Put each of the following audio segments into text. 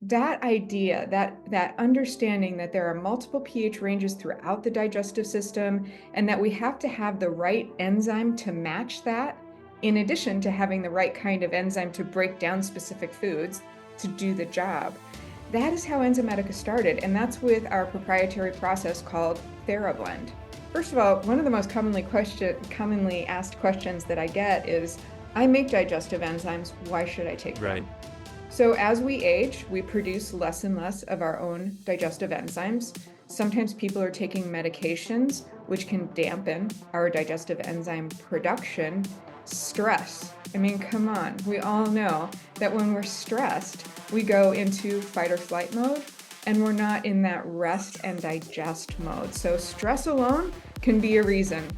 that idea, that understanding that there are multiple pH ranges throughout the digestive system and that we have to have the right enzyme to match that, in addition to having the right kind of enzyme to break down specific foods to do the job. That is how Enzymedica started, and that's with our proprietary process called TheraBlend. First of all, one of the most commonly asked questions that I get is, I make digestive enzymes, why should I take Right. them? So as we age, we produce less and less of our own digestive enzymes. Sometimes people are taking medications, which can dampen our digestive enzyme production. Stress. I mean, come on. We all know that when we're stressed, we go into fight or flight mode, and we're not in that rest and digest mode. So stress alone can be a reason.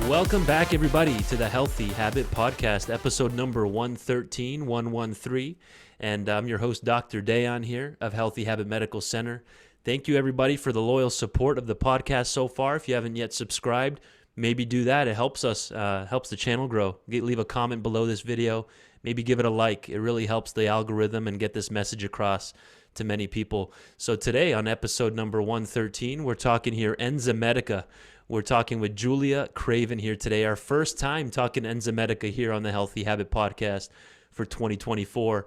Welcome back, everybody, to the Healthy Habit Podcast, episode number 113. And I'm your host, Dr. Dayon here of Healthy Habit Medical Center. Thank you, everybody, for the loyal support of the podcast so far. If you haven't yet subscribed, maybe do that. It helps us, helps the channel grow. Leave a comment below this video. Maybe give it a like. It really helps the algorithm and get this message across to many people. So today on episode number 113, we're talking here Enzymedica. We're talking with Julia Craven here today. Our first time talking Enzymedica here on the Healthy Habit Podcast for 2024.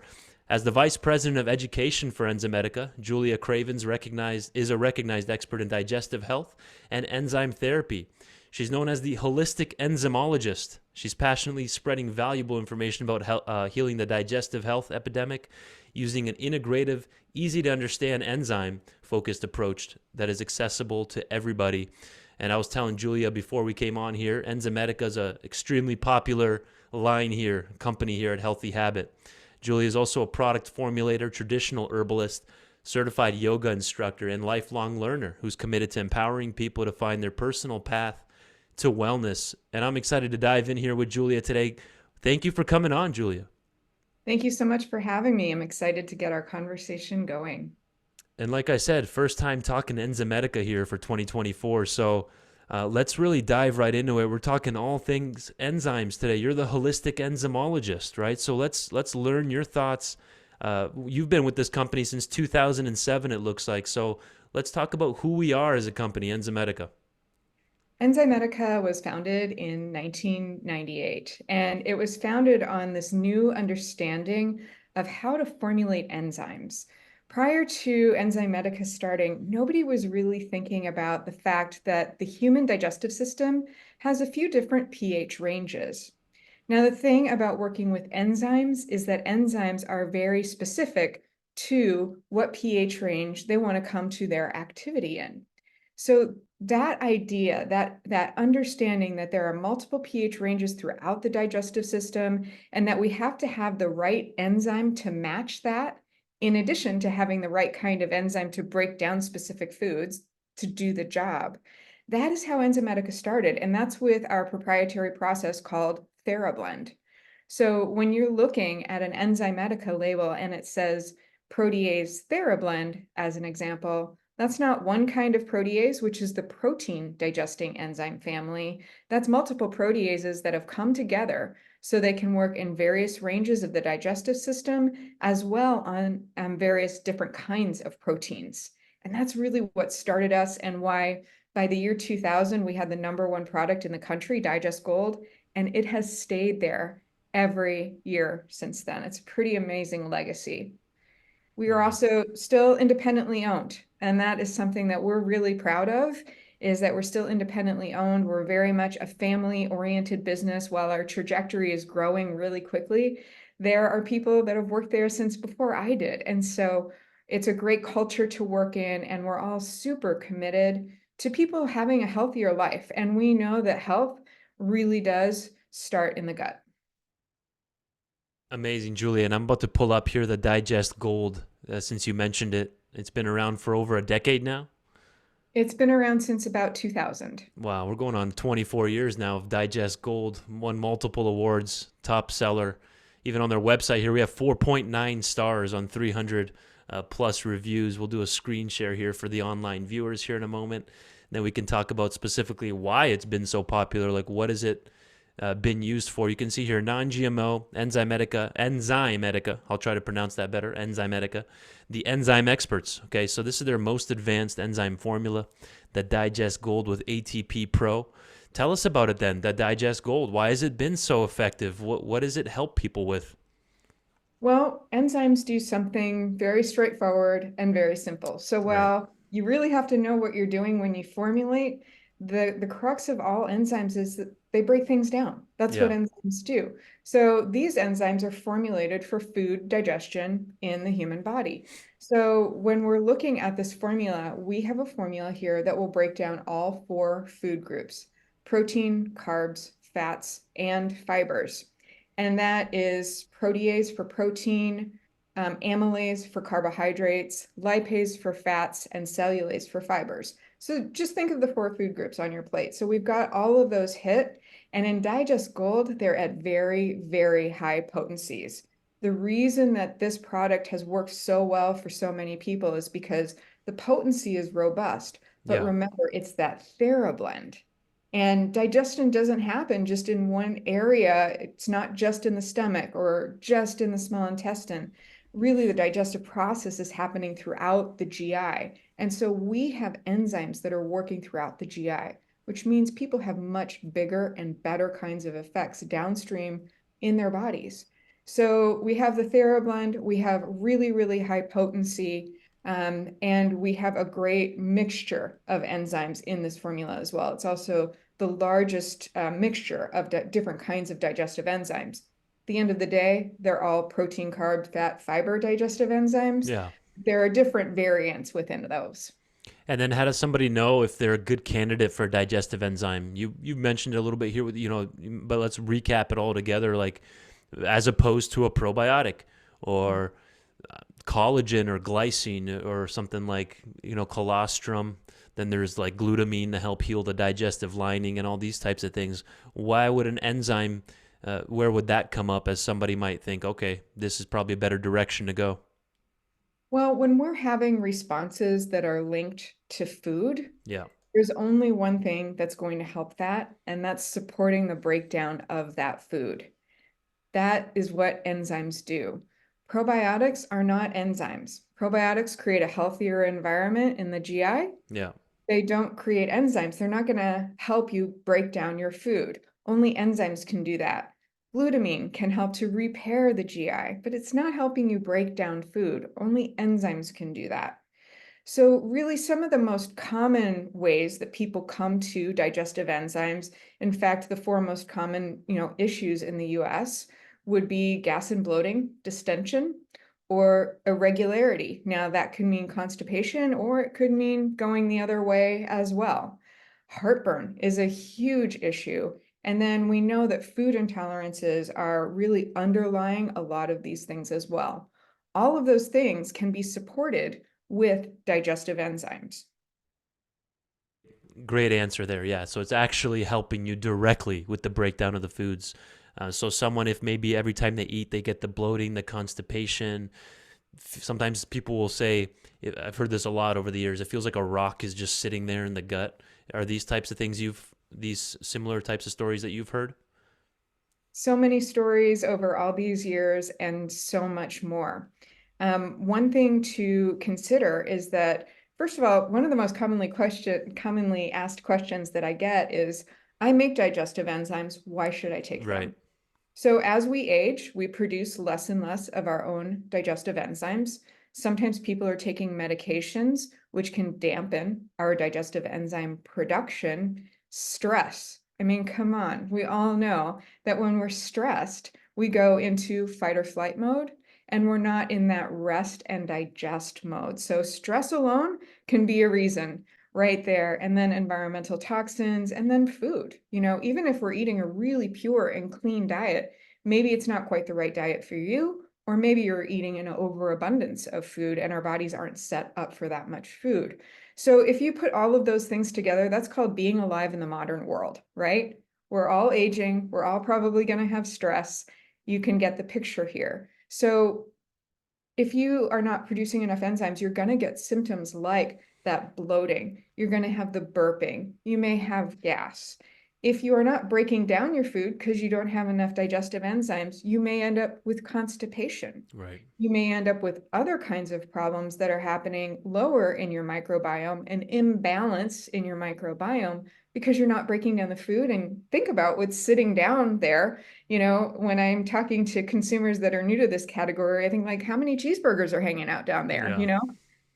As the Vice President of Education for Enzymedica, Julia Craven is a recognized expert in digestive health and enzyme therapy. She's known as the Holistic Enzymologist. She's passionately spreading valuable information about healing the digestive health epidemic using an integrative, easy-to-understand enzyme-focused approach that is accessible to everybody. And I was telling Julia before we came on here, Enzymedica is an extremely popular company here at Healthy Habit. Julia is also a product formulator, traditional herbalist, certified yoga instructor, and lifelong learner who's committed to empowering people to find their personal path to wellness. And I'm excited to dive in here with Julia today. Thank you for coming on, Julia. Thank you so much for having me. I'm excited to get our conversation going. And like I said, first time talking Enzymedica here for 2024. So let's really dive right into it. We're talking all things enzymes today. You're the holistic enzymologist, right? So let's learn your thoughts. You've been with this company since 2007, it looks like. So let's talk about who we are as a company, Enzymedica. Enzymedica was founded in 1998, and it was founded on this new understanding of how to formulate enzymes. Prior to Enzymedica starting, nobody was really thinking about the fact that the human digestive system has a few different pH ranges. Now, the thing about working with enzymes is that enzymes are very specific to what pH range they want to come to their activity in. So that idea, that understanding that there are multiple pH ranges throughout the digestive system and that we have to have the right enzyme to match that, in addition to having the right kind of enzyme to break down specific foods to do the job. That is how Enzymedica started, and that's with our proprietary process called TheraBlend. So when you're looking at an Enzymedica label and it says protease TheraBlend, as an example, that's not one kind of protease, which is the protein digesting enzyme family. That's multiple proteases that have come together so they can work in various ranges of the digestive system, as well on various different kinds of proteins. And that's really what started us, and why by the year 2000, we had the #1 product in the country, Digest Gold, and it has stayed there every year since then. It's a pretty amazing legacy. We are also still independently owned, and that is something that we're really proud of, is that we're still independently owned. We're very much a family-oriented business. While our trajectory is growing really quickly, there are people that have worked there since before I did. And so it's a great culture to work in, and we're all super committed to people having a healthier life. And we know that health really does start in the gut. Amazing, Julia. And I'm about to pull up here the Digest Gold, since you mentioned it. It's been around for over a decade now. It's been around since about 2000. Wow, we're going on 24 years now of Digest Gold, won multiple awards, top seller. Even on their website here, we have 4.9 stars on 300 plus reviews. We'll do a screen share here for the online viewers here in a moment. Then we can talk about specifically why it's been so popular. Like, what has it been used for? You can see here non-GMO, Enzymedica. I'll try to pronounce that better. Enzymedica, the enzyme experts. Okay, so this is their most advanced enzyme formula, the Digest Gold with ATP Pro. Tell us about it then, the Digest Gold. Why has it been so effective? What does it help people with? Well, enzymes do something very straightforward and very simple. So Right. while you really have to know what you're doing when you formulate, the crux of all enzymes is that they break things down. That's what Yeah. enzymes do. So these enzymes are formulated for food digestion in the human body. So when we're looking at this formula, we have a formula here that will break down all four food groups: protein, carbs, fats, and fibers. And that is protease for protein, amylase for carbohydrates, lipase for fats, and cellulase for fibers. So just think of the four food groups on your plate. So we've got all of those hit, and in Digest Gold, they're at very, very high potencies. The reason that this product has worked so well for so many people is because the potency is robust. But Yeah. remember, it's that TheraBlend. And digestion doesn't happen just in one area. It's not just in the stomach or just in the small intestine. Really, the digestive process is happening throughout the GI. And so we have enzymes that are working throughout the GI, which means people have much bigger and better kinds of effects downstream in their bodies. So we have the TheraBlend, we have really, really high potency. And we have a great mixture of enzymes in this formula as well. It's also the largest mixture of different kinds of digestive enzymes. At the end of the day, they're all protein, carb, fat, fiber digestive enzymes. Yeah. There are different variants within those. And then how does somebody know if they're a good candidate for a digestive enzyme? You mentioned it a little bit here with, but let's recap it all together, like as opposed to a probiotic or collagen or glycine or something like, colostrum. Then there's like glutamine to help heal the digestive lining and all these types of things. Why would an enzyme, where would that come up as somebody might think, okay, this is probably a better direction to go? Well, when we're having responses that are linked to food, Yeah. there's only one thing that's going to help that, and that's supporting the breakdown of that food. That is what enzymes do. Probiotics are not enzymes. Probiotics create a healthier environment in the GI. Yeah. They don't create enzymes. They're not going to help you break down your food. Only enzymes can do that. Glutamine can help to repair the GI, but it's not helping you break down food. Only enzymes can do that. So really some of the most common ways that people come to digestive enzymes, in fact, the four most common, issues in the US would be gas and bloating, distension, or irregularity. Now that could mean constipation or it could mean going the other way as well. Heartburn is a huge issue. And then we know that food intolerances are really underlying a lot of these things as well. All of those things can be supported with digestive enzymes. Great answer there. Yeah. So it's actually helping you directly with the breakdown of the foods. So someone, if maybe every time they eat, they get the bloating, the constipation. Sometimes people will say, I've heard this a lot over the years, it feels like a rock is just sitting there in the gut. Are these types of things these similar types of stories that you've heard? So many stories over all these years and so much more. One thing to consider is that, first of all, one of the most commonly asked questions that I get is, I make digestive enzymes, why should I take Right. them? So as we age, we produce less and less of our own digestive enzymes. Sometimes people are taking medications, which can dampen our digestive enzyme production. Stress. I mean, come on. We all know that when we're stressed, we go into fight or flight mode, and we're not in that rest and digest mode. So stress alone can be a reason right there. And then environmental toxins, and then food. Even if we're eating a really pure and clean diet, maybe it's not quite the right diet for you, or maybe you're eating an overabundance of food and our bodies aren't set up for that much food. So if you put all of those things together, that's called being alive in the modern world, right? We're all aging, we're all probably going to have stress. You can get the picture here. So if you are not producing enough enzymes, you're going to get symptoms like that bloating. You're going to have the burping. You may have gas. If you are not breaking down your food because you don't have enough digestive enzymes, you may end up with constipation. Right. You may end up with other kinds of problems that are happening lower in your microbiome, an imbalance in your microbiome because you're not breaking down the food. And think about what's sitting down there. When I'm talking to consumers that are new to this category, I think like, how many cheeseburgers are hanging out down there? Yeah.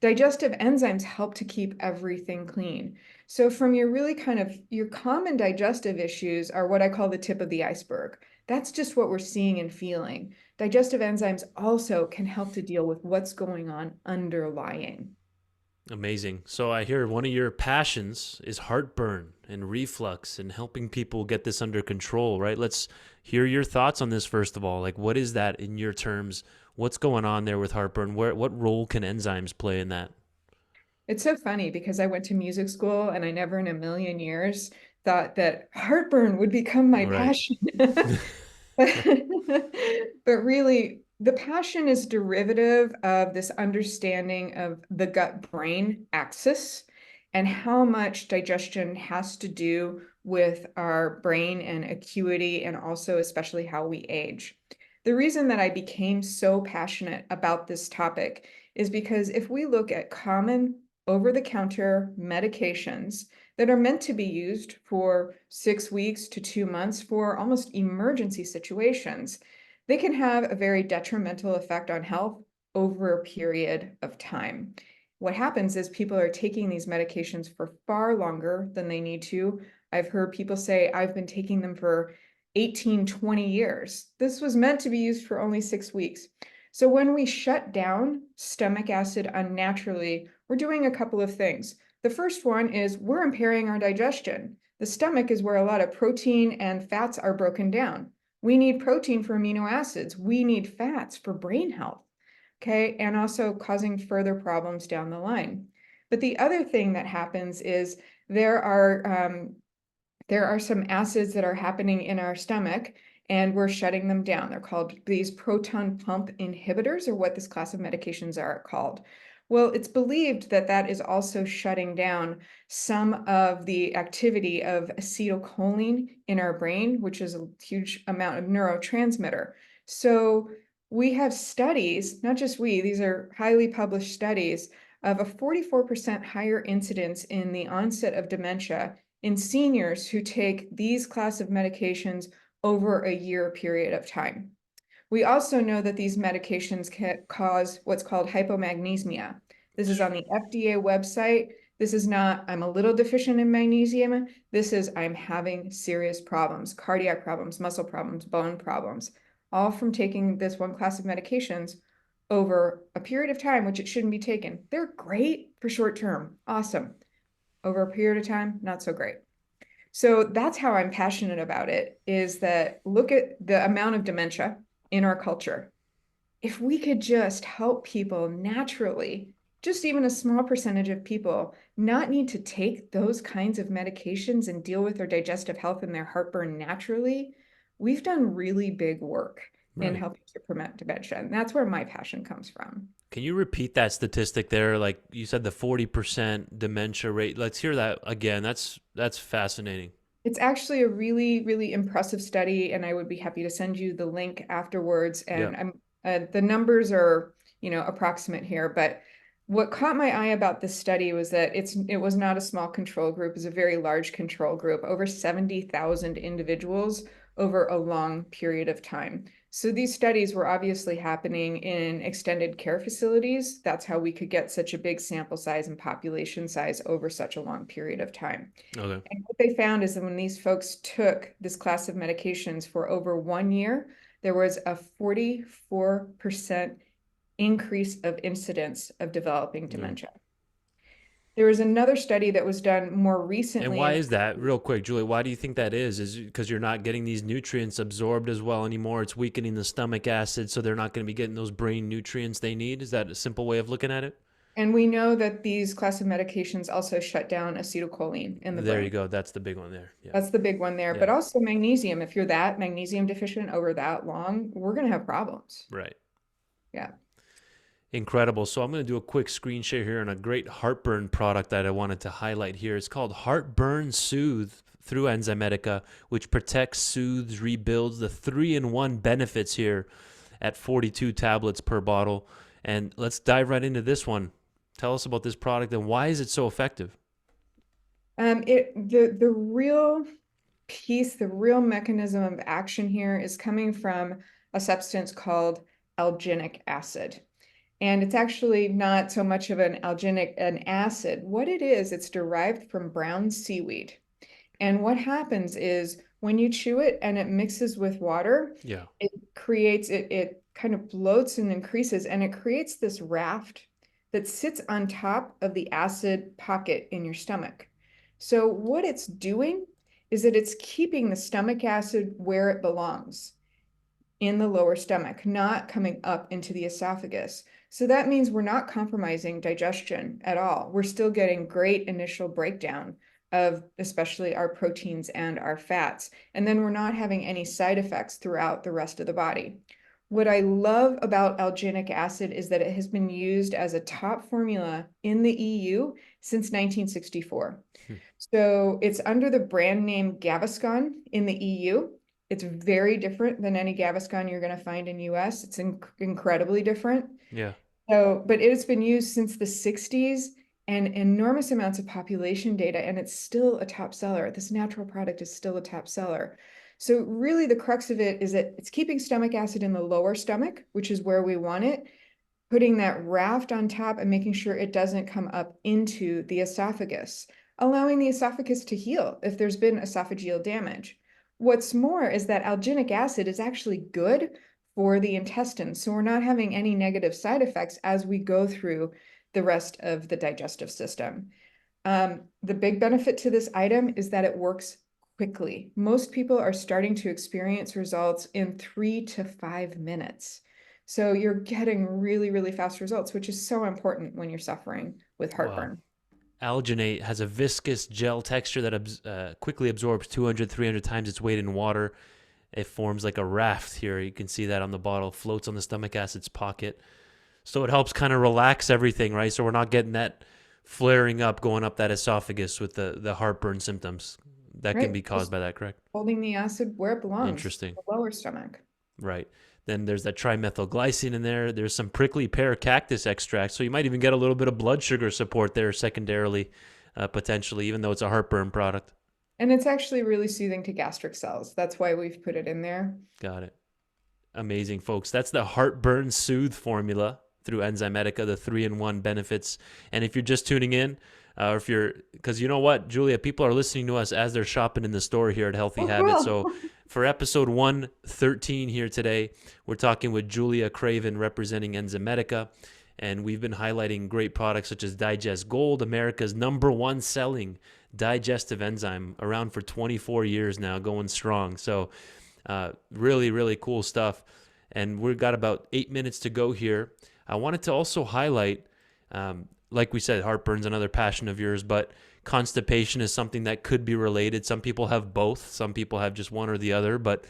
Digestive enzymes help to keep everything clean. So from your really kind of your common digestive issues are what I call the tip of the iceberg. That's just what we're seeing and feeling. Digestive enzymes also can help to deal with what's going on underlying. Amazing. So I hear one of your passions is heartburn and reflux and helping people get this under control, right? Let's hear your thoughts on this first of all. Like, what is that in your terms? What's going on there with heartburn? What role can enzymes play in that? It's so funny because I went to music school and I never in a million years thought that heartburn would become my Right. passion. But really, the passion is derivative of this understanding of the gut-brain axis and how much digestion has to do with our brain and acuity, and also especially how we age. The reason that I became so passionate about this topic is because if we look at common over-the-counter medications that are meant to be used for 6 weeks to 2 months for almost emergency situations, they can have a very detrimental effect on health over a period of time. What happens is people are taking these medications for far longer than they need to. I've heard people say, I've been taking them for 18, 20 years. This was meant to be used for only 6 weeks. So when we shut down stomach acid unnaturally, we're doing a couple of things. The first one is we're impairing our digestion. The stomach is where a lot of protein and fats are broken down. We need protein for amino acids. We need fats for brain health, okay? And also causing further problems down the line. But the other thing that happens is there are some acids that are happening in our stomach and we're shutting them down. They're called these proton pump inhibitors, or what this class of medications are called. Well, it's believed that that is also shutting down some of the activity of acetylcholine in our brain, which is a huge amount of neurotransmitter. So we have studies, not just we, these are highly published studies, of a 44% higher incidence in the onset of dementia in seniors who take these class of medications over a year period of time. We also know that these medications can cause what's called hypomagnesemia. This is on the FDA website. This is not, I'm a little deficient in magnesium. This is, I'm having serious problems, cardiac problems, muscle problems, bone problems, all from taking this one class of medications over a period of time, which it shouldn't be taken. They're great for short term, awesome. Over a period of time, not so great. So that's how I'm passionate about it, is that look at the amount of dementia in our culture. If we could just help people naturally, just even a small percentage of people not need to take those kinds of medications and deal with their digestive health and their heartburn naturally, we've done really big work in Right. helping to prevent dementia. And that's where my passion comes from. Can you repeat that statistic there? Like you said, the 40% dementia rate. Let's hear that again. That's fascinating. It's actually a really, really impressive study, and I would be happy to send you the link afterwards. Yeah. And the numbers are, approximate here, but what caught my eye about this study was that it was not a small control group. It was a very large control group, over 70,000 individuals over a long period of time. So these studies were obviously happening in extended care facilities. That's how we could get such a big sample size and population size over such a long period of time. Okay. And what they found is that when these folks took this class of medications for over 1 year, there was a 44% increase of incidence of developing Yeah. dementia. There was another study that was done more And recently why in is that? Real quick, Julie, why do you think that is? Is it because you're not getting these nutrients absorbed as well anymore? It's weakening the stomach acid, so they're not going to be getting those brain nutrients they need? Is that a simple way of looking at it? and we know that these class of medications also shut down acetylcholine in the There you brain. go. That's the big one there. Yeah. That's the big one there, Yeah. but also magnesium. If you're that magnesium deficient over that long, we're going to have problems. Right. Yeah. Incredible. So I'm going to do a quick screen share here on a great heartburn product that I wanted to highlight here. It's called Heartburn Soothe through Enzymedica, which protects, soothes, rebuilds, the 3-in-1 benefits here at 42 tablets per bottle. And let's dive right into this one. Tell us about this product and why is it so effective? The real piece, the real mechanism of action here is coming from a substance called alginic acid. And it's actually not so much of an acid. What it is, it's derived from brown seaweed. And what happens is when you chew it and it mixes with water, Yeah. it kind of bloats and increases, and it creates this raft that sits on top of the acid pocket in your stomach. So what it's doing is that it's keeping the stomach acid where it belongs in the lower stomach, not coming up into the esophagus. So that means we're not compromising digestion at all. We're still getting great initial breakdown of especially our proteins and our fats. And then we're not having any side effects throughout the rest of the body. What I love about alginic acid is that it has been used as a top formula in the EU since 1964. Hmm. So it's under the brand name Gaviscon in the EU. It's very different than any Gaviscon you're going to find in US. It's incredibly different. Yeah. So, but it has been used since the 60s and enormous amounts of population data, and it's still a top seller. This natural product is still a top seller. So really the crux of it is that it's keeping stomach acid in the lower stomach, which is where we want it, putting that raft on top and making sure it doesn't come up into the esophagus, allowing the esophagus to heal if there's been esophageal damage. What's more is that alginic acid is actually good for the intestines. So we're not having any negative side effects as we go through the rest of the digestive system. The big benefit to this item is that it works quickly. Most people are starting to experience results in 3 to 5 minutes. So you're getting really, really fast results, which is so important when you're suffering with Wow. heartburn. Alginate has a viscous gel texture that quickly absorbs 200, 300 times its weight in water. It forms like a raft here. You can see that on the bottle, floats on the stomach acid's pocket. So it helps kind of relax everything, right? So we're not getting that flaring up, going up that esophagus with the heartburn symptoms that can Right? be caused Just by that, correct? holding the acid where it belongs, Interesting. the lower stomach. Right. Then there's that trimethylglycine in there. There's some prickly pear cactus extract. So you might even get a little bit of blood sugar support there secondarily, potentially, even though it's a heartburn product. And it's actually really soothing to gastric cells. That's why we've put it in there. Got it. Amazing, folks. That's the Heartburn Soothe formula through Enzymedica, the 3-in-1 benefits. And if you're just tuning in, or if you're, because you know what, Julia, people are listening to us as they're shopping in the store here at Healthy Oh, Habits. So cool. for episode 113 here today, we're talking with Julia Craven representing Enzymedica. And we've been highlighting great products such as Digest Gold, America's #1 selling digestive enzyme, around for 24 years now, going strong. So really, really cool stuff. And we've got about 8 minutes to go here. I wanted to also highlight, like we said, heartburn's another passion of yours, but constipation is something that could be related. Some people have both. Some people have just one or the other. But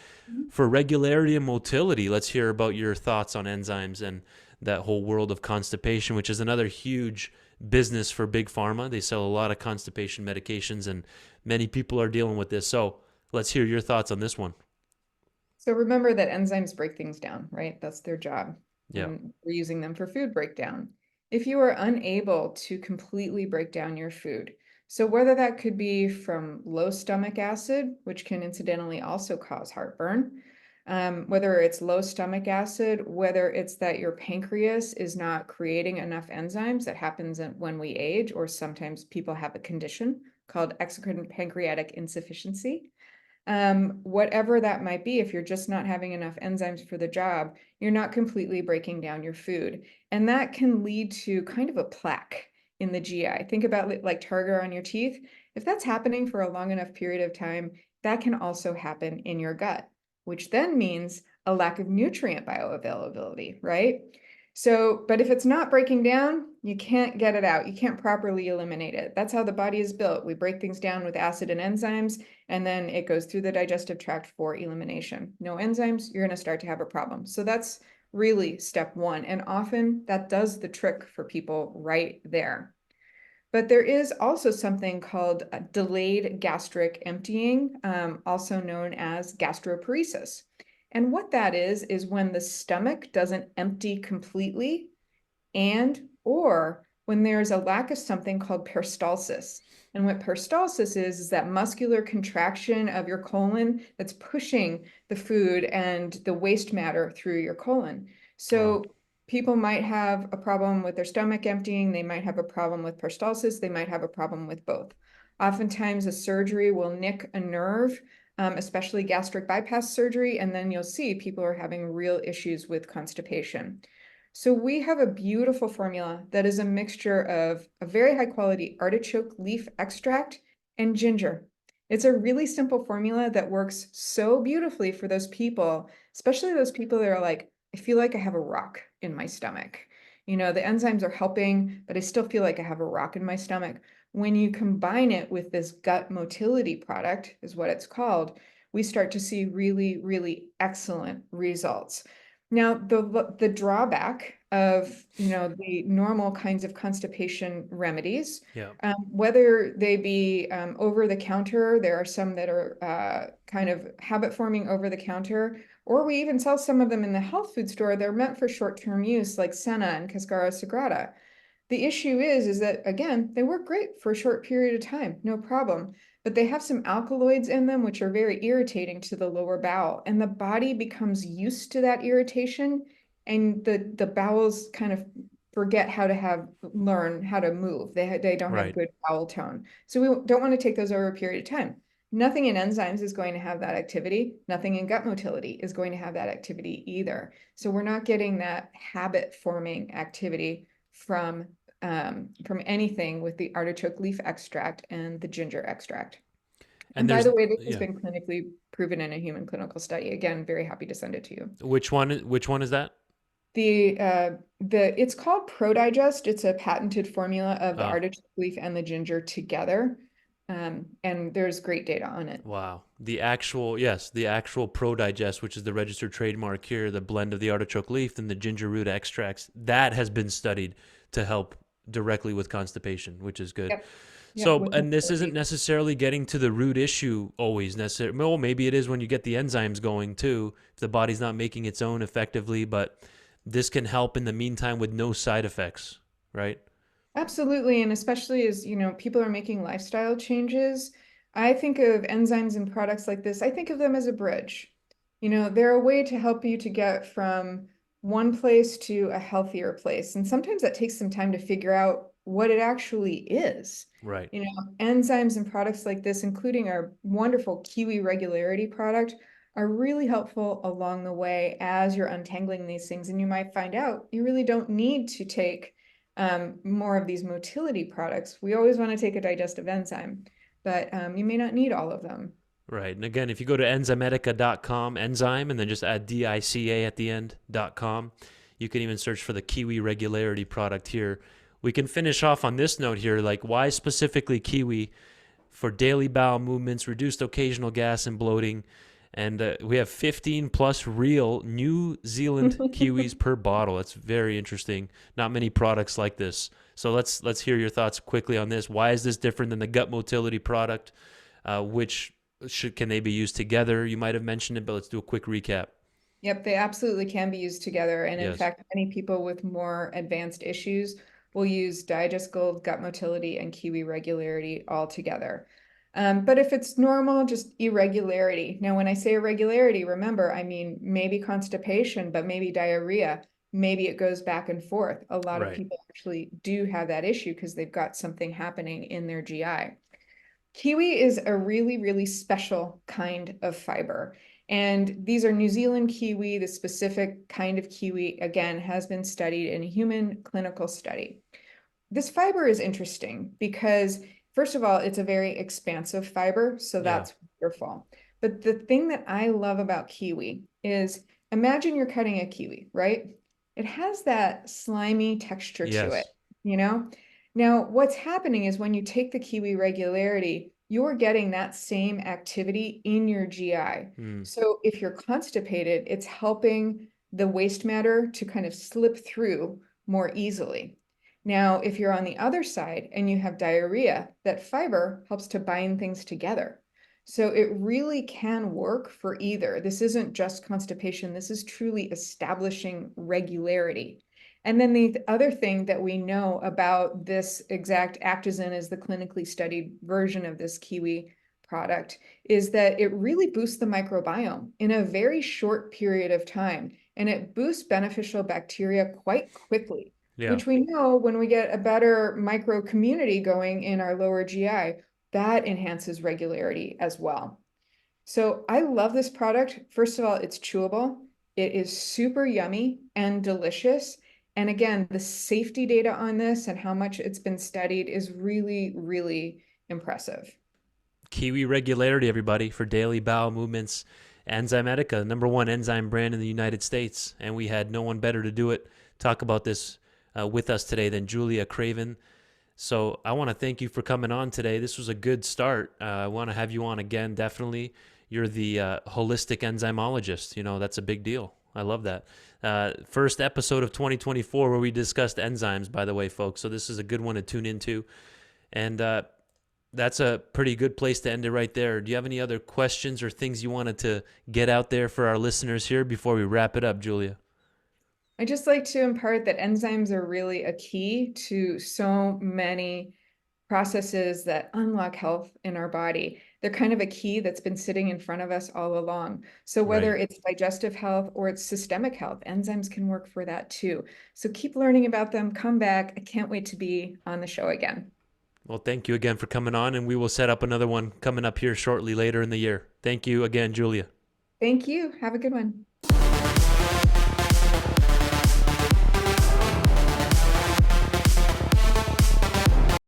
for regularity and motility, let's hear about your thoughts on enzymes and that whole world of constipation, which is another huge business for big pharma. They sell a lot of constipation medications, and many people are dealing with this. So let's hear your thoughts on this one. So remember that enzymes break things down, right? That's their job. Yeah. And we're using them for food breakdown. If you are unable to completely break down your food, so whether that could be from low stomach acid, which can incidentally also cause heartburn, whether it's low stomach acid, whether it's that your pancreas is not creating enough enzymes, that happens when we age, or sometimes people have a condition called exocrine pancreatic insufficiency. Whatever that might be, if you're just not having enough enzymes for the job, you're not completely breaking down your food. And that can lead to kind of a plaque in the GI. Think about like tartar on your teeth. If that's happening for a long enough period of time, that can also happen in your gut, which then means a lack of nutrient bioavailability, right? So, but if it's not breaking down, you can't get it out. You can't properly eliminate it. That's how the body is built. We break things down with acid and enzymes, and then it goes through the digestive tract for elimination. No enzymes, you're going to start to have a problem. So that's really step one. And often that does the trick for people right there. But there is also something called delayed gastric emptying, also known as gastroparesis. And what that is when the stomach doesn't empty completely and or when there's a lack of something called peristalsis. And what peristalsis is that muscular contraction of your colon that's pushing the food and the waste matter through your colon. Wow. So people might have a problem with their stomach emptying, they might have a problem with peristalsis, they might have a problem with both. Oftentimes, a surgery will nick a nerve, especially gastric bypass surgery, and then you'll see people are having real issues with constipation. So we have a beautiful formula that is a mixture of a very high quality artichoke leaf extract and ginger. It's a really simple formula that works so beautifully for those people, especially those people that are like, I feel like I have a rock in my stomach. You know, the enzymes are helping, but I still feel like I have a rock in my stomach. When you combine it with this gut motility product, is what it's called, we start to see really, really excellent results. Now, the drawback of, the normal kinds of constipation remedies, Yeah. whether they be over the counter, there are some that are kind of habit forming over the counter, or we even sell some of them in the health food store. They're meant for short-term use, like Senna and Cascara Sagrada. The issue is that, again, they work great for a short period of time, no problem. But they have some alkaloids in them, which are very irritating to the lower bowel. And the body becomes used to that irritation, and the bowels kind of forget how to learn how to move. They don't have Right. good bowel tone. So we don't want to take those over a period of time. Nothing in enzymes is going to have that activity. Nothing in gut motility is going to have that activity either. So we're not getting that habit forming activity from anything with the artichoke leaf extract and the ginger extract. And And by there's the way, this has yeah. been clinically proven in a human clinical study. Again, very happy to send it to you. Which one is that? It's called ProDigest. It's a patented formula of the Oh, artichoke leaf and the ginger together. And there's great data on it. wow. The actual Pro Digest, which is the registered trademark here, the blend of the artichoke leaf and the ginger root extracts, that has been studied to help directly with constipation, which is good. Yep. Yep. So, With and this isn't motility. necessarily getting to the root issue always necessarily. Well, maybe it is when you get the enzymes going too, if the body's not making its own effectively, but this can help in the meantime with no side effects, right? Absolutely. And especially as, people are making lifestyle changes, I think of enzymes and products like this, I think of them as a bridge. They're a way to help you to get from one place to a healthier place. And sometimes that takes some time to figure out what it actually is. Right. Enzymes and products like this, including our wonderful Kiwi Regularity product, are really helpful along the way as you're untangling these things. And you might find out you really don't need to take more of these motility products. We always want to take a digestive enzyme, but you may not need all of them. Right. And again, if you go to enzymedica.com, enzyme, and then just add DICA at the end.com, you can even search for the Kiwi Regularity product here. We can finish off on this note here, like why specifically Kiwi for daily bowel movements, reduced occasional gas and bloating. And we have 15 plus real New Zealand kiwis per bottle. That's very interesting. Not many products like this. So let's hear your thoughts quickly on this. Why is this different than the gut motility product? Which can they be used together? You might have mentioned it, but let's do a quick recap. Yep, they absolutely can be used together. And in Yes. fact, many people with more advanced issues will use Digest Gold, Gut Motility, and Kiwi Regularity all together. But if it's normal, just irregularity. Now, when I say irregularity, remember, I mean maybe constipation, but maybe diarrhea. Maybe it goes back and forth. A lot of Right. people actually do have that issue because they've got something happening in their GI. Kiwi is a really, really special kind of fiber. And these are New Zealand kiwi. The specific kind of kiwi, again, has been studied in a human clinical study. This fiber is interesting because, first of all, it's a very expansive fiber, so Yeah. that's wonderful. But the thing that I love about kiwi is imagine you're cutting a kiwi, right? It has that slimy texture to it, Yes. you know? Now, what's happening is when you take the kiwi regularity, you're getting that same activity in your GI. Mm. So if you're constipated, it's helping the waste matter to kind of slip through more easily. Now, if you're on the other side and you have diarrhea, that fiber helps to bind things together. So it really can work for either. This isn't just constipation. This is truly establishing regularity. And then the other thing that we know about this exact Actazin is the clinically studied version of this Kiwi product is that it really boosts the microbiome in a very short period of time. And it boosts beneficial bacteria quite quickly, Yeah. which we know when we get a better micro community going in our lower GI, that enhances regularity as well. So I love this product. First of all, it's chewable. It is super yummy and delicious. And again, the safety data on this and how much it's been studied is really, really impressive. Kiwi Regularity, everybody, for daily bowel movements. Enzymedica, #1 enzyme brand in the United States. And we had no one better to do it, talk about this with us today than Julia Craven. So I want to thank you for coming on today. This was a good start. I want to have you on again, definitely. You're the holistic enzymologist. You know, that's a big deal. I love that. First episode of 2024 where we discussed enzymes, by the way, folks. So this is a good one to tune into. And that's a pretty good place to end it right there. Do you have any other questions or things you wanted to get out there for our listeners here before we wrap it up, Julia? I just like to impart that enzymes are really a key to so many processes that unlock health in our body. They're kind of a key that's been sitting in front of us all along. So whether Right. it's digestive health or it's systemic health, enzymes can work for that too. So keep learning about them. Come back. I can't wait to be on the show again. Well, thank you again for coming on, and we will set up another one coming up here shortly later in the year. Thank you again, Julia. Thank you. Have a good one.